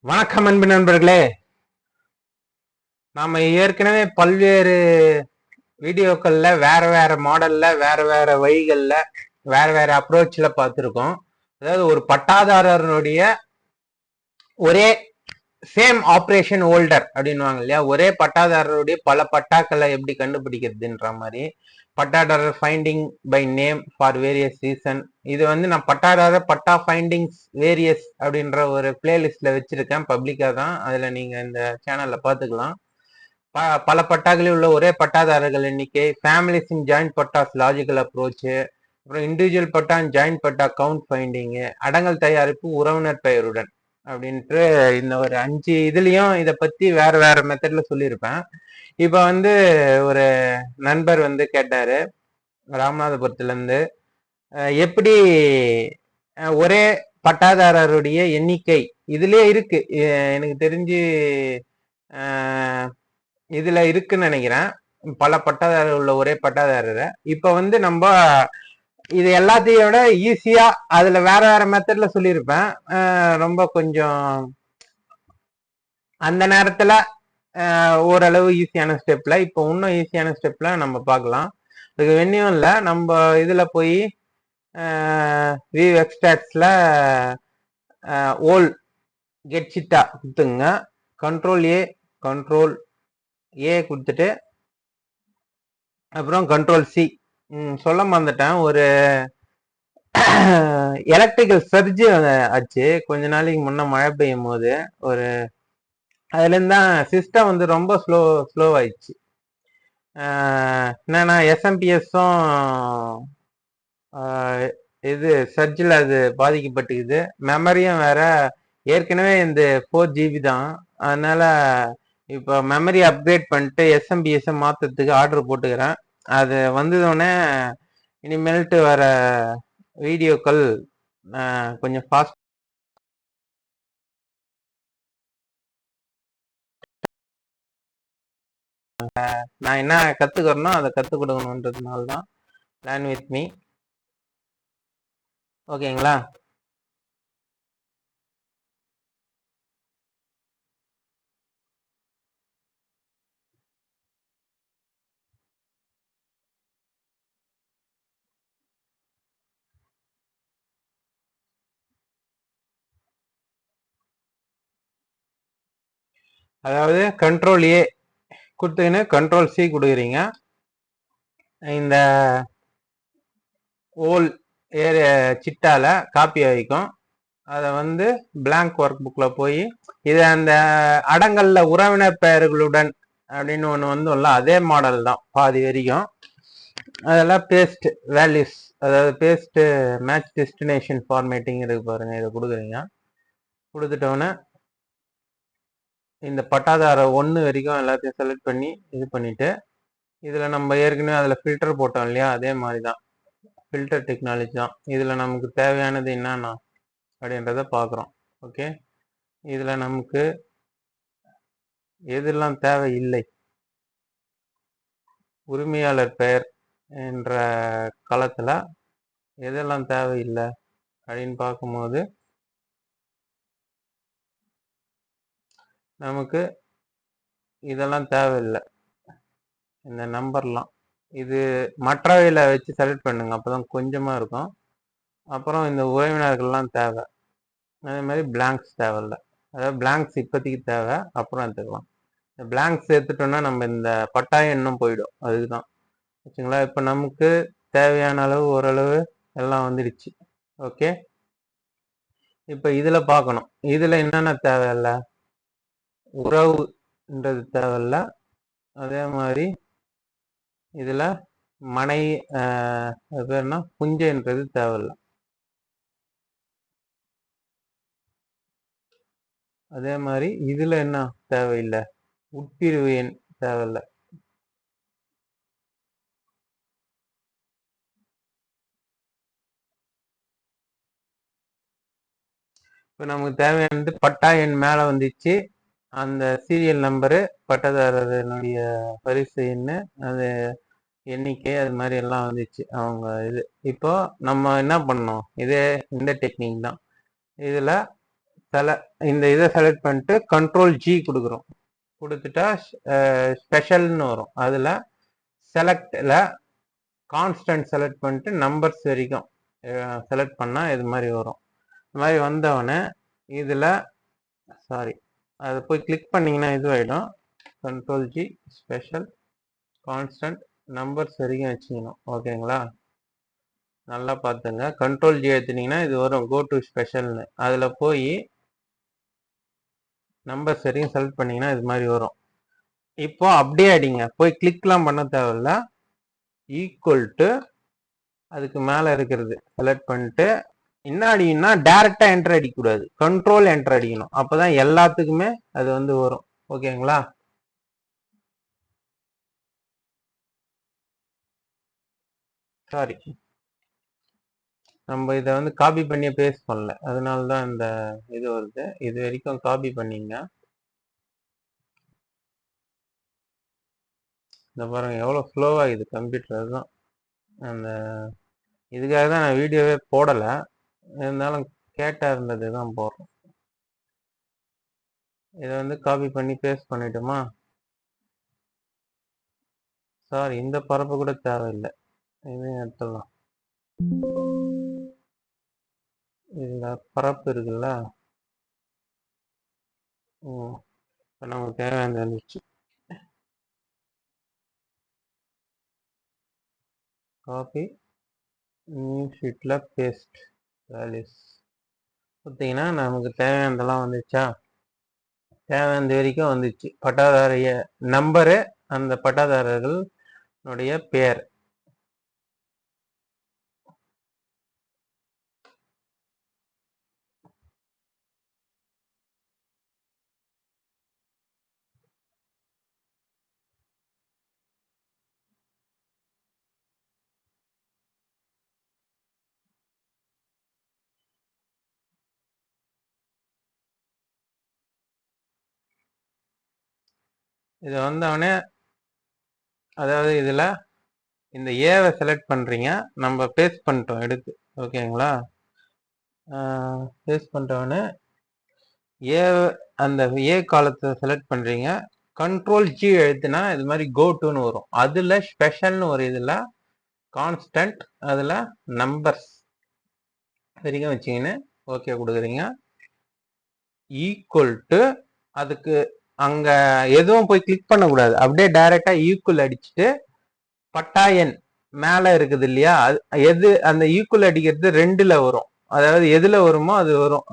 வணக்கம் அன்பு நண்பர்களே. நாம ஏற்கனவே பல்வேறு வீடியோக்கள்ல வேற வேற மாடல்ல வேற வேற வழிகள்ல வேற வேற அப்ரோச்ல பார்த்துருக்கோம். அதாவது ஒரு பட்டாதாரருடைய ஒரே சேம் ஆப்ரேஷன் ஹோல்டர் அப்படின்வாங்க இல்லையா, ஒரே பட்டாதாரருடைய பல பட்டாக்களை எப்படி கண்டுபிடிக்கிறதுன்ற மாதிரி பட்டாதாரர் finding by name for various reason. இது நான் பட்டாதாரர் பட்டா ஃபைண்டிங்ஸ் வேரியஸ் அப்படின்ற ஒரு பிளேலிஸ்ட்ல வச்சிருக்கேன், பப்ளிக்கா தான். அதுல நீங்க இந்த சேனல்ல பாத்துக்கலாம். பல பட்டாக்களில் உள்ள ஒரே பட்டாதாரர்கள் எண்ணிக்கை, families in joint pattas logical approach, அப்புறம் individual patta and joint patta count finding, அடங்கல் தயாரிப்பு உறவினர் பெயருடன் அப்படின்ட்டு இந்த ஒரு 5 இதுலயும் இதை பத்தி வேற வேற மெத்தட்ல சொல்லியிருப்பேன். இப்ப ஒரு நண்பர் கேட்டாரு ராமநாதபுரத்துல இருந்து, எப்படி ஒரே பட்டாதாரருடைய எண்ணிக்கை இதுலயே இருக்கு, எனக்கு தெரிஞ்சு இதுல இருக்குன்னு நினைக்கிறேன், பல பட்டாதாரர் உள்ள ஒரே பட்டாதாரரை. இப்ப நம்ம இது எல்லாத்தையும் விட ஈஸியா அதுல வேற வேற மெத்தட்ல சொல்லியிருப்பேன். ரொம்ப கொஞ்சம் அந்த நேரத்துல ஓரளவு ஈஸியான ஸ்டெப்ல, இப்போ இன்னும் ஈஸியான ஸ்டெப்ல நம்ம பார்க்கலாம். இதுக்கு வெண்ணியும் இல்லை, நம்ம இதுல போய் வியூ எக்ஸ்ட்ராக்ட்ஸ்ல ஓல் கெட் சிட்டா கொடுத்துங்க, கண்ட்ரோல் ஏ கொடுத்துட்டு அப்புறம் கண்ட்ரோல் சி. சொல்ல மறந்துட்டேன், ஒரு எலக்ட்ரிக்கல் சர்ஜ் ஆச்சு கொஞ்ச நாளைக்கு முன்ன மழை பெய்யும் போது. அதுல இருந்தான் சிஸ்டம் ரொம்ப ஸ்லோவாயிடுச்சு. என்னன்னா எஸ்எம்பிஎஸும் இது சர்ஜில் அது பாதிக்கப்பட்டுக்குது. மெமரியும் வேற ஏற்கனவே இந்த 4GB தான். அதனால இப்போ மெமரி அப்கிரேட் பண்ணிட்டு எஸ்எம்பிஎஸ் மாத்துறதுக்கு ஆர்டர் போட்டுக்கிறேன். அது வந்ததோடனே இனிமேல்ட்டு வர வீடியோக்கள் கொஞ்சம் ஃபாஸ்ட் நான் என்ன கத்துக்கிறேனோ அதை கற்றுக் கொடுக்கணுன்றதுனால தான் லேர்ன் வித் மீ. ஓகேங்களா? அதாவது கண்ட்ரோல் ஏ கொடுத்துக்கின்னு கண்ட்ரோல் சி கொடுக்குறீங்க. இந்த ஓல் ஏரியா சிட்டால காப்பி ஆகிக்கும். அதை பிளாங்க் ஒர்க் புக்கில் போய் இது அந்த அடங்கல்ல உறவினர் பெயர்களுடன் அப்படின்னு ஒன்று வந்தும்ல, அதே மாடல் தான் பாதி வரைக்கும். அதெல்லாம் பேஸ்ட் வேல்யூஸ், அதாவது பேஸ்ட் மேட்ச் டெஸ்டினேஷன் ஃபார்மேட்டிங் இருக்கு பாருங்க, இதை கொடுக்குறீங்க. கொடுத்துட்டோன்னே இந்த பட்டாதார 1 வரைக்கும் எல்லாத்தையும் செலக்ட் பண்ணி இது பண்ணிட்டு, இதில் நம்ம ஏற்கனவே அதில் ஃபில்டர் போட்டோம் இல்லையா, அதே மாதிரி தான் ஃபில்டர் டெக்னாலஜி தான். இதில் நமக்கு தேவையானது என்னன்னா அப்படின்றத பார்க்குறோம். ஓகே, இதில் நமக்கு எதெல்லாம் தேவையில்லை, உரிமையாளர் பெயர் என்ற களத்தில் எதெல்லாம் தேவையில்லை அப்படின்னு பார்க்கும்போது நமக்கு இதெல்லாம் தேவையில்லை. இந்த நம்பர்லாம் இது மற்றவையில் வச்சு செலக்ட் பண்ணுங்க, அப்போதான் கொஞ்சமாக இருக்கும். அப்புறம் இந்த உறவினர்கள்லாம் தேவை, அதே மாதிரி பிளாங்க்ஸ் தேவையில்லை. அதாவது பிளாங்க்ஸ் இப்போதைக்கு தேவை, அப்புறம் எடுத்துக்கலாம். இந்த பிளாங்க்ஸ் எடுத்துட்டோம்னா நம்ம இந்த பட்டாயம் இன்னும் போயிடும், அதுக்கு தான். வச்சுங்களா? இப்போ நமக்கு தேவையான அளவு ஓரளவு எல்லாம் வந்துடுச்சு. ஓகே, இப்போ இதில் பார்க்கணும், இதில் என்னென்ன தேவையில்லை, உறவுன்றது தேவையில்லை. அதே மாதிரி இதில் மனை அது பேர்னா புஞ்சைன்றது தேவையில்லை. அதே மாதிரி இதில் என்ன தேவையில்லை, உட்பிரிவு எண் தேவையில்லை. இப்போ நமக்கு தேவையானது பட்டா எண் மேலே வந்துச்சு, அந்த சீரியல் நம்பரு, பட்டதாரனுடைய பரிசு எண், அது எண்ணிக்கை, அது மாதிரி எல்லாம் வந்துச்சு அவங்க இது. இப்போ நம்ம என்ன பண்ணோம், இதே இந்த டெக்னிக் தான். இதில் இந்த இதை செலக்ட் பண்ணிட்டு கண்ட்ரோல் ஜி கொடுக்குறோம். கொடுத்துட்டா ஸ்பெஷல்னு வரும். அதில் செலக்டில் கான்ஸ்டன்ட் செலக்ட் பண்ணிட்டு நம்பர்ஸ் வரைக்கும் செலக்ட் பண்ணால் இது மாதிரி வரும். இது மாதிரி வந்தவொடனே இதில் அதை போய் கிளிக் பண்ணிங்கன்னா இதுவாகிடும். Control G special constant numbers வரைக்கும் வச்சுக்கணும். ஓகேங்களா, நல்லா பார்த்துங்க. கண்ட்ரோல் ஜி எடுத்துனீங்கன்னா இது வரும் கோ டு ஸ்பெஷல்னு. அதில் போய் நம்பர்ஸ் வரைக்கும் செலக்ட் பண்ணிங்கன்னா இது மாதிரி வரும். இப்போ அப்படியே அடிங்க, போய் கிளிக்லாம் பண்ண தேவையில்ல. ஈக்குவல் டு அதுக்கு மேலே இருக்கிறது செலக்ட் பண்ணிட்டு என்ன அடிக்கணும்னா டைரக்டாக என்டர் அடிக்கக்கூடாது, கண்ட்ரோல் என்டர் அடிக்கணும். அப்போ தான் எல்லாத்துக்குமே அது வந்து வரும். ஓகேங்களா, நம்ம இதை வந்து காப்பி பண்ணி பேஸ்ட் பண்ணல, அதனால தான் இந்த இது வருது. இது வரைக்கும் காப்பி பண்ணிங்க. இந்த பாருங்க எவ்வளோ ஸ்லோவாக இது கம்ப்யூட்டர். அதுதான் அந்த இதுக்காக தான் நான் வீடியோவே போடலை, இருந்தாலும் கேட்டாக இருந்தது தான் போடுறோம். இதை வந்து காப்பி பண்ணி பேஸ்ட் பண்ணிட்டோமா. இந்த பரப்பு கூட தேவையில்லை, இதையும் எடுத்துடலாம். இதுல பரப்பு இருக்குல்ல, இப்போ நமக்கு தேவையானது வந்துச்சு. காப்பி நியூ ஷீட்ல பேஸ்ட் வேல்யூஸ் பார்த்தீங்கன்னா நமக்கு தேவையானதெல்லாம் வந்துச்சா. தேவையானது வரைக்கும் வந்துச்சு. பட்டாதாரிய நம்பரு, அந்த பட்டாதாரர்களுடைய பேர். இது வந்தவொடனே அதாவது இதில் இந்த ஏவை செலக்ட் பண்ணுறீங்க, நம்ம பேஸ்ட் பண்ணிட்டோம் எடுத்து. ஓகேங்களா, பேஸ்ட் பண்ணிட்டோன்னே ஏ அந்த ஏ காலத்தை செலக்ட் பண்ணுறீங்க. கண்ட்ரோல் ஜி எழுத்துனா இது மாதிரி கோ டுன்னு வரும். அதில் ஸ்பெஷல்னு ஒரு இதில் கான்ஸ்டன்ட், அதில் நம்பர்ஸ் வரைக்கும் வச்சிங்கன்னு ஓகே கொடுக்குறீங்க. ஈக்குவல் டு அதுக்கு அங்கே எதுவும் போய் கிளிக் பண்ணக்கூடாது, அப்படியே டைரெக்டாக ஈக்குவல் அடிச்சுட்டு பட்டா எண் மேலே இருக்குது இல்லையா, எது அந்த ஈக்குவல் அடிக்கிறது ரெண்டில் வரும். அதாவது எதில் வருமோ அது வரும்.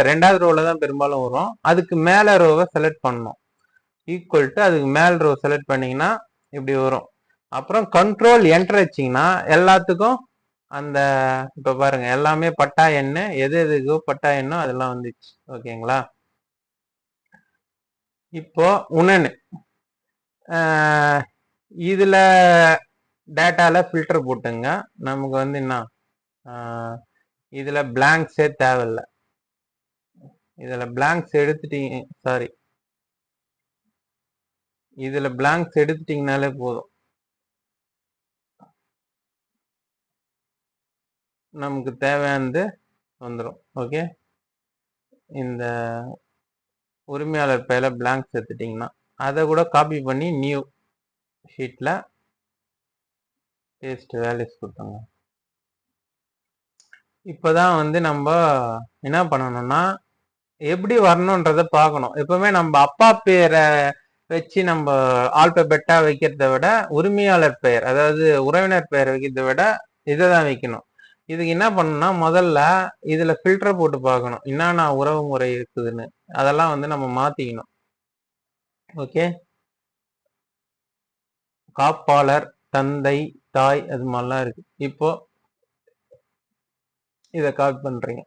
ரெண்டாவது ரோவில் தான் பெரும்பாலும் வரும். அதுக்கு மேலே ரோவை செலக்ட் பண்ணணும். ஈக்குவல் டு அதுக்கு மேல் ரோ செலக்ட் பண்ணிங்கன்னா இப்படி வரும். அப்புறம் கண்ட்ரோல் என்டர் வச்சிங்கன்னா எல்லாத்துக்கும் அந்த இப்போ பாருங்க எல்லாமே பட்டா எண்ணு, எது எதுக்கோ பட்டா எண்ணோ அதெல்லாம் வந்துச்சு. ஓகேங்களா, இப்போ உணன்னு இதில் டேட்டாவில் ஃபில்டர் போட்டுங்க. நமக்கு வந்து என்ன இதில் பிளாங்க்ஸே தேவையில்லை. இதில் பிளாங்க்ஸ் எடுத்துட்டீங்க, இதில் பிளாங்க்ஸ் எடுத்துட்டீங்கனாலே போதும், நமக்கு தேவையானது வந்துடும். ஓகே, இந்த உரிமையாளர் பெயரில் பிளாங்க்ஸ் எடுத்துட்டிங்கன்னா அதை கூட காப்பி பண்ணி நியூ ஷீட்டில் பேஸ்ட் வேல்யூஸ் கொடுத்தாங்க. இப்போதான் வந்து நம்ம என்ன பண்ணணும்னா எப்படி வரணுன்றதை பார்க்கணும். எப்பவுமே நம்ம அப்பா பேரை வச்சு நம்ம ஆல்பபெட்டா வைக்கிறத விட உரிமையாளர் பெயர், அதாவது உறவினர் பெயர் வைக்கிறத விட இதை தான் வைக்கணும். இதுக்கு என்ன பண்ணணும்னா முதல்ல இதுல ஃபில்டர் போட்டு பார்க்கணும் என்னென்ன உறவு முறை இருக்குதுன்னு. அதெல்லாம் வந்து நம்ம மாத்திக்கணும். ஓகே, காப்பாளர், தந்தை, தாய், அது மாதிரிலாம் இருக்கு. இப்போ இதை காப்பி பண்றீங்க.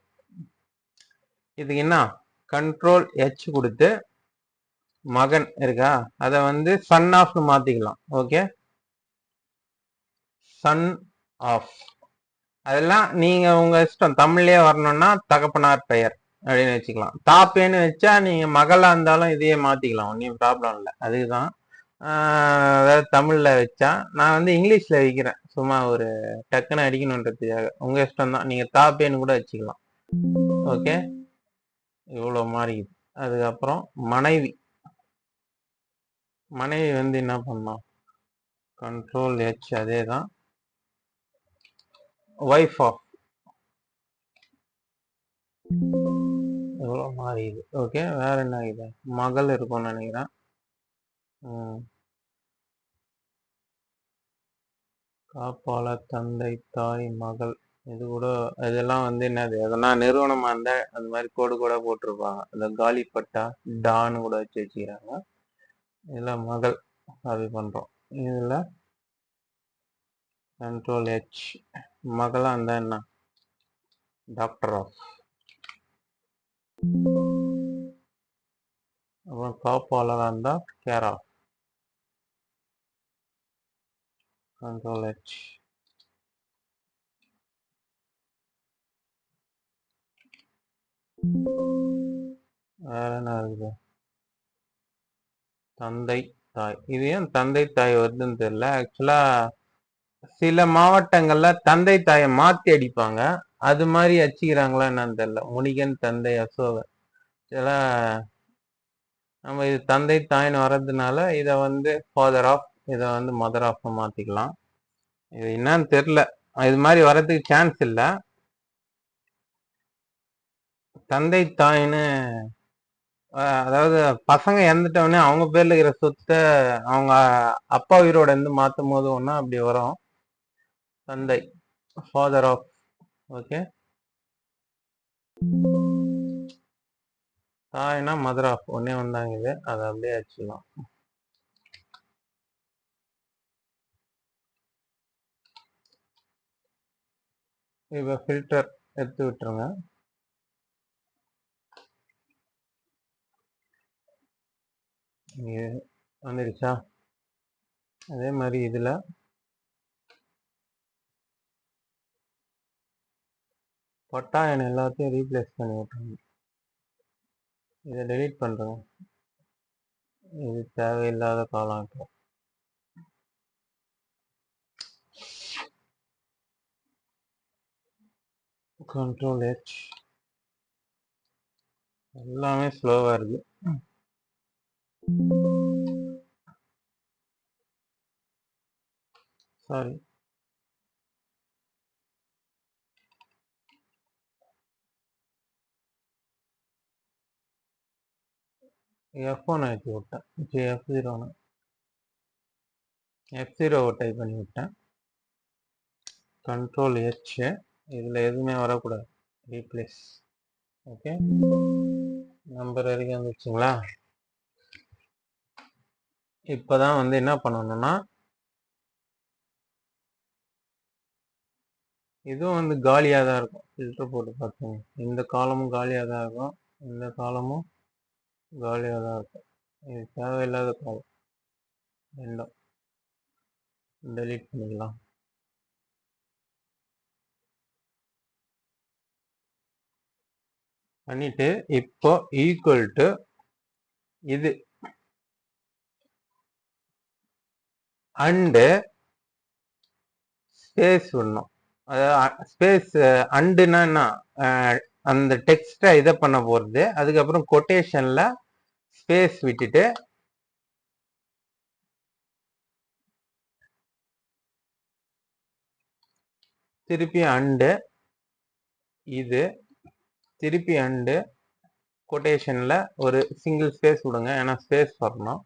இதுக்கு என்ன கண்ட்ரோல் ஹெச் கொடுத்து மகன் இருக்கா, அதை வந்து சன் ஆஃப்னு மாத்திக்கலாம். ஓகே, சன் ஆஃப், அதெல்லாம் நீங்க உங்க இஷ்டம். தமிழ்லயே வரணும்னா தகப்பனார் பெயர் அப்படின்னு வச்சுக்கலாம். தாப்பேன்னு வச்சா நீங்க மகளா இருந்தாலும் இதையே மாத்திக்கலாம், ஒன்றும் ப்ராப்ளம் இல்லை. அதுதான் அதாவது தமிழ்ல வச்சா, நான் வந்து இங்கிலீஷ்ல வைக்கிறேன் சும்மா ஒரு டக்குன்னு அடிக்கணுன்றதுக்காக. உங்க இஷ்டம் தான், நீங்க தாப்பேன்னு கூட வச்சுக்கலாம். ஓகே, இவ்வளோ மாறிக்குது. அதுக்கப்புறம் மனைவி மனைவி வந்து என்ன பண்ணோம், கண்ட்ரோல் ஹெச், அதே தான். ஒய்ஃப் ஆஃப் எவ்வளோ மாறிடுது. ஓகே, வேற என்ன ஆகுது, மகள் இருக்கும்னு நினைக்கிறேன். காப்பாளர், தந்தை, தாய், மகள். இது கூட இதெல்லாம் வந்து என்னது, எதனா நிறுவனமா இருந்தா அது மாதிரி கோடு கூட போட்டிருப்பாங்க. இந்த காலிப்பட்டா டான்னு கூட வச்சு வச்சுக்கிறாங்க. இதெல்லாம் மகள் காப்பி பண்றோம். இதுல கண்ட்ரோல் ஹெச், மகளா இருந்தா என்ன, டாக்டர் ஆஃப். அப்புறம் காப்பாளராக இருந்தா கேர் ஆஃப், கண்ட்ரோல் ஹெச். வேற என்ன இருக்குது, தந்தை தாய். இது ஏன் தந்தை தாய் வருதுன்னு தெரியல. ஆக்சுவலா சில மாவட்டங்கள்ல தந்தை தாயை மாத்தி அடிப்பாங்க. அது மாதிரி அடிச்சுக்கிறாங்களா என்னன்னு தெரியல. முனிகன் தந்தை அசோகர், இதெல்லாம் நம்ம இது தந்தை தாய்னு வர்றதுனால இதை வந்து ஃபாதர் ஆஃப், இதை வந்து மதர் ஆஃப் மாத்திக்கலாம். இது என்னன்னு தெரியல, இது மாதிரி வர்றதுக்கு சான்ஸ் இல்லை. தந்தை தாய்னு அதாவது பசங்க இறந்துட்டவொடனே அவங்க பேர்ல இருக்கிற சொத்தை அவங்க அப்பா உயிரோட இருந்து மாத்தும் போது ஒன்னா அப்படி வரும். தந்தை, ஃபாதர் ஆஃப். ஓகே, தாய்னா மதர் ஆஃப், ஒன்னே வந்தாங்க. இது அதை அப்படியே வச்சுக்கலாம். இப்போ ஃபில்டர் எடுத்து விட்டுருங்க. வந்துருச்சா? அதே மாதிரி இதுல பட்டாயன் எல்லாத்தையும் ரீப்ளேஸ் பண்ணி விட்டுருங்க. இதை டெலீட் பண்றேன், இது தேவையில்லாத காலம். கண்ட்ரோல் ஹெச், எல்லாமே ஸ்லோவா இருக்கு. சாரி, F1 ஆக்கி விட்டேன். F0 F0 டைப் பண்ணி விட்டேன். கண்ட்ரோல் ஹெச், இதுல எதுவுமே வரக்கூடாது, ரீப்ளேஸ். ஓகே, நம்பர் வரைக்கும் வந்துச்சுங்களா? இப்பதான் வந்து என்ன பண்ணணும்னா, இதுவும் வந்து காலியா தான் இருக்கும். ஃபில்டர் போட்டு பார்த்தோம், இந்த காலமும் காலியா தான் இருக்கும், இந்த காலமும் காலியா தான் இருக்கும். இது தேவையில்லாத காலம், ரெண்டும் டெலீட் பண்ணிக்கலாம். பண்ணிட்டு இப்போ ஈக்குவல் டு இது அண்டு ஸ்பேஸ் விடணும். அதாவது ஸ்பேஸ் அண்டுனா என்ன, அந்த டெக்ஸ்டை இதை பண்ண போறது. அதுக்கப்புறம் கொட்டேஷன்ல ஸ்பேஸ் விட்டுட்டு திருப்பி அண்டு, இது திருப்பி அண்டு, கொட்டேஷன்ல ஒரு சிங்கிள் ஸ்பேஸ் விடுங்க, ஏன்னா ஸ்பேஸ் வரணும்.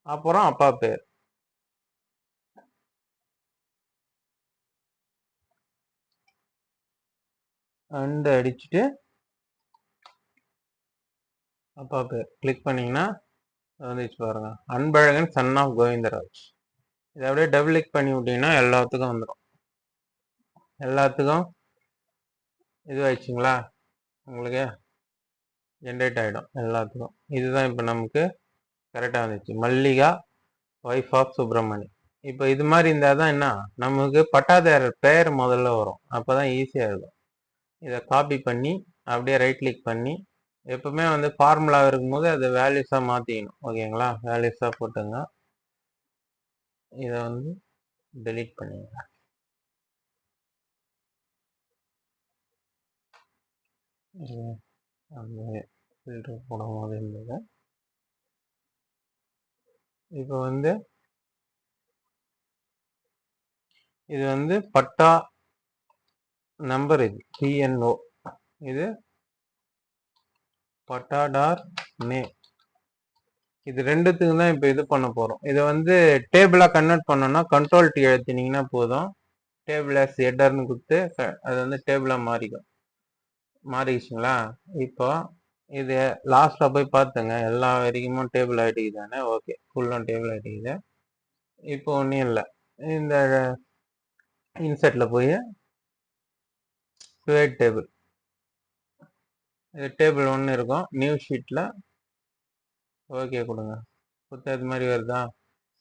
அப்புறம் அப்பா பேர், அண்டு அடிச்சுட்டு அப்பா பேர் கிளிக் பண்ணீங்கன்னா வந்துச்சு பாருங்க, அன்பழகன் சன் ஆஃப் கோவிந்தராஜ். இதை அப்படியே டபுள் கிளிக் பண்ணி விட்டீங்கன்னா எல்லாத்துக்கும் வந்துடும். எல்லாத்துக்கும் இதுவாயிடுச்சுங்களா, உங்களுக்கு ஜென்ரேட் ஆகிடும் எல்லாத்துக்கும். இதுதான் இப்போ நமக்கு கரெக்டாக வந்துச்சு, மல்லிகா ஒய்ஃப் ஆஃப் சுப்பிரமணி. இப்போ இது மாதிரி இருந்தால் தான் என்ன, நமக்கு பட்டாதாரர் பெயர் முதல்ல வரும், அப்போ தான் ஈஸியாக இருக்கும். இதை காப்பி பண்ணி அப்படியே ரைட் கிளிக் பண்ணி, எப்பவுமே வந்து ஃபார்முலா இருக்கும்போது அதை வேல்யூஸாக மாற்றிக்கணும். ஓகேங்களா, வேல்யூஸாக போட்டுங்க. இதை வந்து டெலீட் பண்ணிடுங்க. அந்த ஃபில்டர் போடும் போது இருந்தது. இப்போ வந்து இது வந்து பட்டா நம்பர், இது PNO, இது பட்டாடார் நேம். இது ரெண்டுத்துக்கும் தான் இப்போ இது பண்ண போறோம். இதை வந்து டேபிளா கன்வெர்ட் பண்ணோம்னா கண்ட்ரோல் T அழுத்தினீங்கன்னா போதும். டேபிள் as ஹெட்டர்னு கொடுத்து அது வந்து டேபிளா மாறிடுச்சுங்களா? இப்போ இது லாஸ்ட்ல போய் பார்த்துங்க, எல்லா வரைக்கும் டேபிள் ஆகிட்டு தானே. ஓகே, ஃபுல்லும் டேபிள் ஆகிட்டுக்குது. இப்போ ஒன்றும் இல்லை, இந்த இன்செர்ட்ல போய் கிரியேட் டேபிள், இது டேபிள் 1 இருக்கும். நியூ ஷீட்ல ஓகே கொடுங்க, இது மாதிரி வருதா?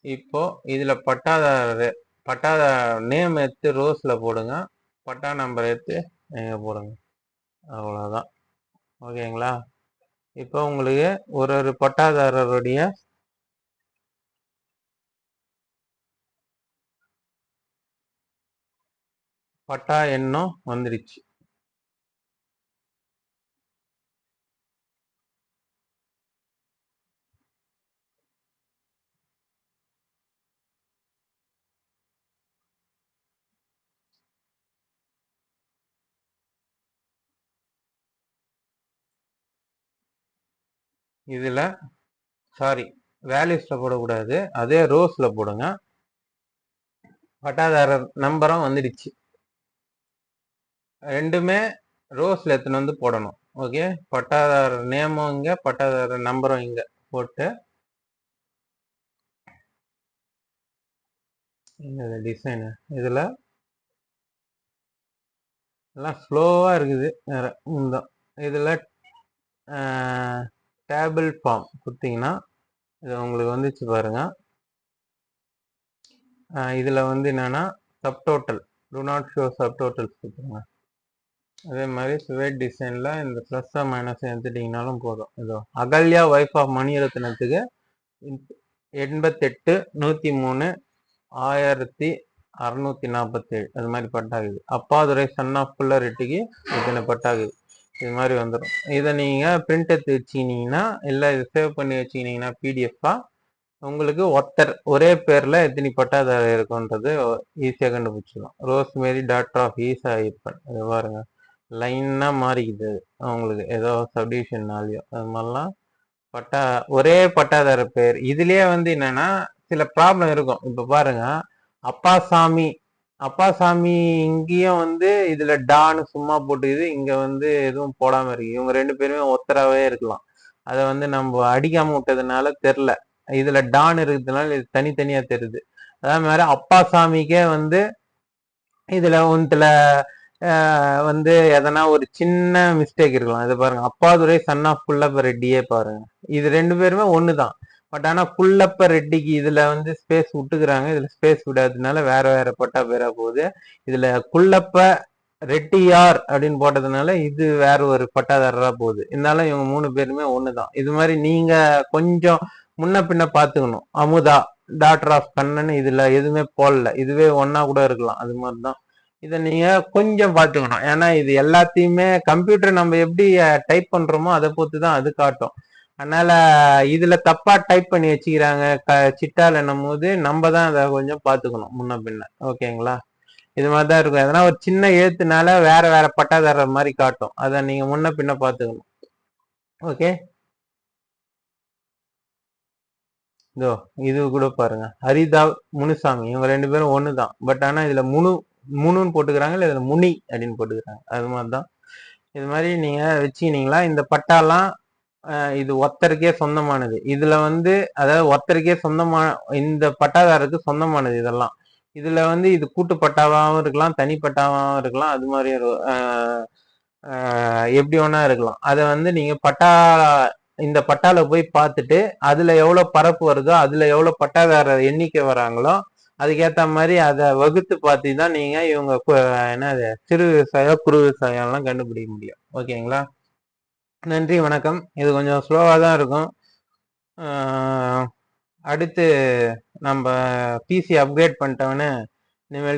இப்போ இதுல பட்டாத நேம் எடுத்து ரோஸ்ல போடுங்க, பட்டா நம்பர் எடுத்து எங்க போடுங்க, அவ்வளவுதான். ஓகேங்களா? இப்போ உங்களுக்கு ஒரு பட்டாதாரருடைய பட்டா எண்ணும் வந்துருச்சு. இதுல சாரி, வேல்யூஸ்ல போடக்கூடாது, அதே ரோஸ்ல போடுங்க. பட்டாதாரர் நம்பரும் வந்துடுச்சு. ரெண்டுமே ரோஸ்ல எடுத்துன்னு வந்து போடணும். ஓகே, பட்டாதாரர் நேமும் இங்க, பட்டாதாரர் நம்பரும் இங்க போட்டு இந்த டிசைன் இதுல எல்லாம் ஸ்லோவா இருக்குது. இதுல டேபிள் ஃபார்ம் கொடுத்தீங்கன்னா இது உங்களுக்கு வந்துச்சு பாருங்க. இதுல வந்து என்னன்னா subtotal, to not show subtotals கொடுத்துருங்க. அதே மாதிரி ஸ்வேட் டிசைன்ல இந்த பிளஸ் மைனஸ் எடுத்துட்டீங்கனாலும் போதும். இதோ அகல்யா வைஃப் ஆஃப் மணிரத்னத்துக்கு 88 103 1647 அது மாதிரி பட்டாகுது. அப்பாதுரை சன் ஆஃப் புல்லரெட்டிக்கு இத்தனை பட்டாகுது. இது மாதிரி வந்துடும். இதை நீங்க பிரிண்ட் எடுத்து வச்சுக்கினீங்கன்னா, இல்லை இதை சேவ் பண்ணி வச்சுக்கினீங்கன்னா பிடிஎஃபா உங்களுக்கு ஒரே பேர்ல எத்தனை பட்டாதாரர் இருக்குன்றது ஈஸியாக கண்டுபிடிச்சிடும். ரோஸ்மேரி டாக்டர் ஆஃப் ஈசா ஐயப்பன், அது பாருங்க லைனா மாறிக்குது. உங்களுக்கு ஏதோ சப்டிவிஷன்னாலையோ அது மாதிரிலாம் ஒரே பட்டாதார பேர். இதுலயே வந்து என்னன்னா சில ப்ராப்ளம் இருக்கும். இப்ப பாருங்க, அப்பாசாமி இங்கேயும் வந்து இதுல டான்னு சும்மா போட்டுக்குது, இங்க வந்து எதுவும் போடாம இருக்கு. இவங்க ரெண்டு பேருமே ஒத்தராவே இருக்கலாம். அதை வந்து நம்ம அடிக்காம விட்டதுனால தெரில. இதுல டான் இருக்கிறதுனால இது தனித்தனியா தெரியுது. அதே மாதிரி அப்பாசாமிக்கே வந்து இதுல ஒன்றுல வந்து எதனா ஒரு சின்ன மிஸ்டேக் இருக்கலாம். இது பாருங்க, அப்பாதுரை சன் ஆஃப் புல்லப்ப ரெட்டியே பாருங்க, இது ரெண்டு பேருமே ஒண்ணுதான். பட் ஆனா புல்லப்ப ரெட்டிக்கு இதுல வந்து ஸ்பேஸ் விட்டுக்கிறாங்க, இதுல ஸ்பேஸ் விடாததுனால வேற வேற பட்டா பேரா போகுது. இதுல குள்ளப்ப ரெட்டியார் அப்படின்னு போட்டதுனால இது வேற ஒரு பட்டாதாரரா போகுது. இருந்தாலும் இவங்க 3 பேருமே ஒண்ணுதான். இது மாதிரி நீங்க கொஞ்சம் முன்ன பின்ன பாத்துக்கணும். அமுதா டாக்டர் ஆஃப் கண்ணன் இதுல எதுவுமே போடல, இதுவே ஒன்னா கூட இருக்கலாம். அது மாதிரிதான் இதை நீங்க கொஞ்சம் பாத்துக்கணும். ஏன்னா இது எல்லாத்தையுமே கம்ப்யூட்டர் நம்ம எப்படி டைப் பண்றோமோ அதை பொறுத்துதான் அது காட்டும். அதனால இதுல தப்பா டைப் பண்ணி வச்சுக்கிறாங்க சிட்டால் என்னும் போது நம்ம தான் அதை கொஞ்சம் பாத்துக்கணும் முன்ன பின்ன. ஓகேங்களா? இது மாதிரிதான் இருக்கும். எதனா ஒரு சின்ன எழுத்துனால வேற வேற பட்டாதாரர் மாதிரி காட்டும், அதை நீங்க முன்ன பின்ன பாத்துக்கணும். ஓகே, இதோ இது கூட பாருங்க, ஹரிதா முனுசாமி, இவங்க ரெண்டு பேரும் ஒண்ணுதான். பட் ஆனா இதுல முனுன்னு போட்டுக்கிறாங்க, இல்ல இதுல முனி அப்படின்னு போட்டுக்கிறாங்க. அது மாதிரிதான். இது மாதிரி நீங்க வச்சுக்கினீங்களா? இந்த பட்டாலாம் இது ஒத்தருக்கே சொந்தமானது. இதுல வந்து அதாவது ஒத்தருக்கே சொந்தமான இந்த பட்டாதாரருக்கு சொந்தமானது இதெல்லாம். இதுல வந்து இது கூட்டு பட்டாவாகவும் இருக்கலாம், தனி பட்டாவாகவும் இருக்கலாம். அது மாதிரி எப்படி வேணா இருக்கலாம். அதை வந்து நீங்க இந்த பட்டால போய் பார்த்துட்டு அதுல எவ்வளவு பரப்பு வருதோ, அதுல எவ்வளவு பட்டாதார எண்ணிக்கை வராங்களோ அதுக்கேத்த மாதிரி அதை வகுத்து பார்த்து தான் நீங்க இவங்க என்னது சிறு விவசாயம் குறு விவசாயம் எல்லாம் கண்டுபிடிக்க முடியும். ஓகேங்களா? நன்றி, வணக்கம். இது கொஞ்சம் ஸ்லோவா தான் இருக்கும். அடுத்து நம்ம பிசி அப்கிரேட் பண்ணிட்டோன்னு இனிமேல்